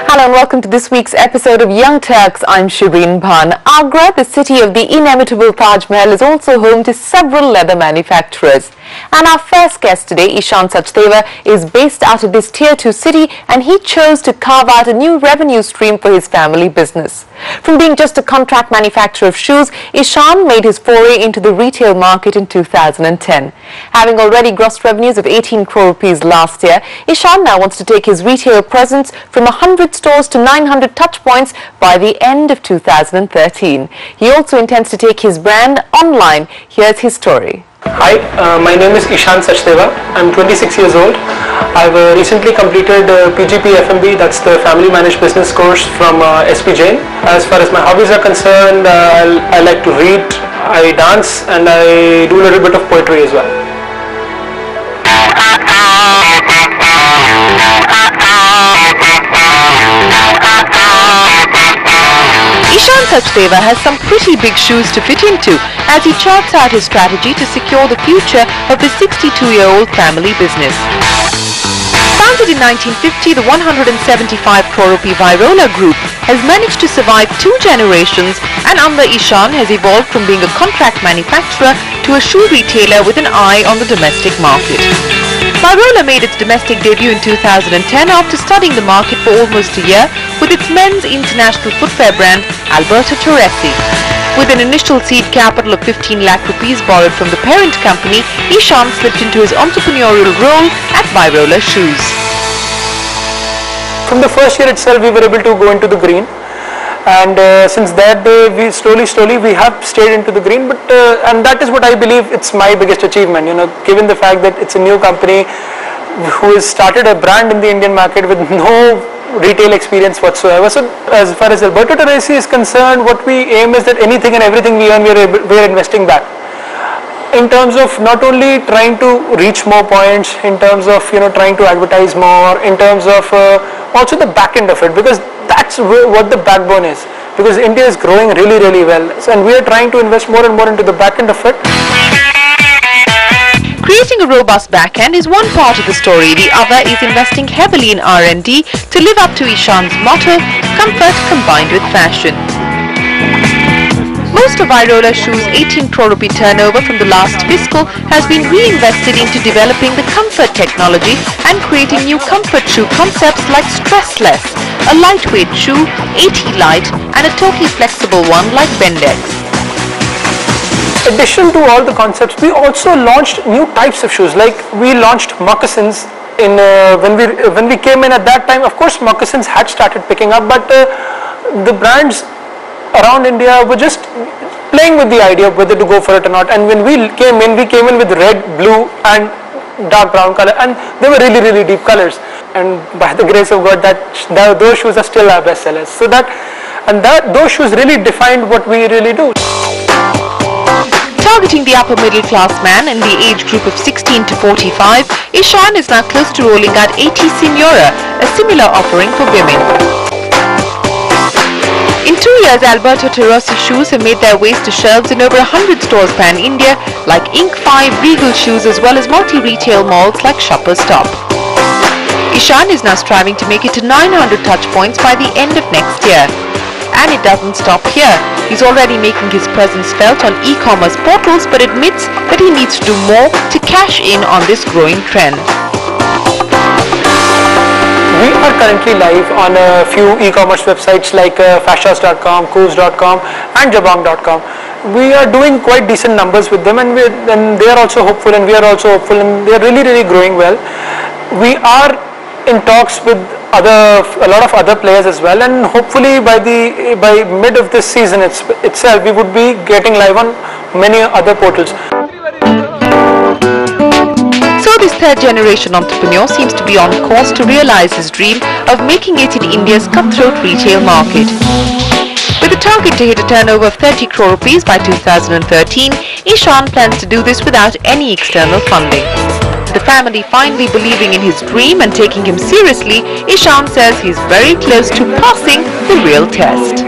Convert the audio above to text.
Hello and welcome to this week's episode of Young Turks. I'm Shireen Bhan. Agra, the city of the inimitable Taj Mahal, is also home to several leather manufacturers. And our first guest today, Ishaan Sachdeva, is based out of this Tier 2 city, and he chose to carve out a new revenue stream for his family business. From being just a contract manufacturer of shoes, Ishaan made his foray into the retail market in 2010. Having already grossed revenues of 18 crore rupees last year, Ishaan now wants to take his retail presence from 100 stores to 900 touchpoints by the end of 2013. He also intends to take his brand online. Here's his story. Hi, my name is Ishaan Sachdeva. I'm 26 years old. I've recently completed PGP FMB, that's the Family Managed Business course from SP Jain. As far as my hobbies are concerned, I like to read, I dance, and I do a little bit of poetry as well. Ishaan Sachdeva has some pretty big shoes to fit into as he charts out his strategy to secure the future of the 62-year-old family business. Founded in 1950, the 175 crore rupee Virola Group has managed to survive 2 generations and under Ishaan has evolved from being a contract manufacturer to a shoe retailer with an eye on the domestic market. Virola made its domestic debut in 2010 after studying the market for almost a year with its men's international footwear brand Alberto Torresi. With an initial seed capital of 15 lakh rupees borrowed from the parent company, Ishaan slipped into his entrepreneurial role at Virola Shoes. From the first year itself, we were able to go into the green. And since that day, we slowly we have stayed into the green, but and that is what I believe it's my biggest achievement, given the fact that it's a new company who has started a brand in the Indian market with no retail experience whatsoever. So as far as Alberto Torresi is concerned, what we aim is that anything and everything we earn, we're investing back. In terms of not only trying to reach more points, in terms of trying to advertise more, in terms of also the back end of it, because that's what the backbone is. Because India is growing really well, and we are trying to invest more and more into the back end of it. Creating a robust back end is one part of the story. The other is investing heavily in R&D to live up to Ishaan's motto, comfort combined with fashion. Most of Virola Shoes' 18 crore rupee turnover from the last fiscal has been reinvested into developing the comfort technology and creating new comfort shoe concepts like Stressless, a lightweight shoe, AT Light, and a totally flexible one like Bendex. In addition to all the concepts, we also launched new types of shoes. Like we launched moccasins in when we came in at that time. Of course, moccasins had started picking up, but the brands around India were just playing with the idea of whether to go for it or not. And when we came in with red, blue, and dark brown color, and they were really deep colors. And by the grace of God, those shoes are still our best sellers. So those shoes really defined what we really do. Targeting the upper middle class man in the age group of 16 to 45, Ishaan is now close to rolling out AT Signora, a similar offering for women. In 2 years, Alberto Torresi shoes have made their ways to shelves in over 100 stores pan-India like Ink 5, Regal Shoes, as well as multi-retail malls like Shoppers Stop. Ishaan is now striving to make it to 900 touchpoints by the end of next year. And it doesn't stop here. He's already making his presence felt on e-commerce portals, but admits that he needs to do more to cash in on this growing trend. We are currently live on a few e-commerce websites like fashhouse.com, coos.com and jabong.com. We are doing quite decent numbers with them, and they are also hopeful, and we are also hopeful, and they are really growing well. We are in talks with a lot of other players as well, and hopefully by mid of this season itself we would be getting live on many other portals. So this third generation entrepreneur seems to be on course to realize his dream of making it in India's cutthroat retail market. With a target to hit a turnover of 30 crore rupees by 2013, Ishaan plans to do this without any external funding. The family finally believing in his dream and taking him seriously, Ishaan says he's very close to passing the real test.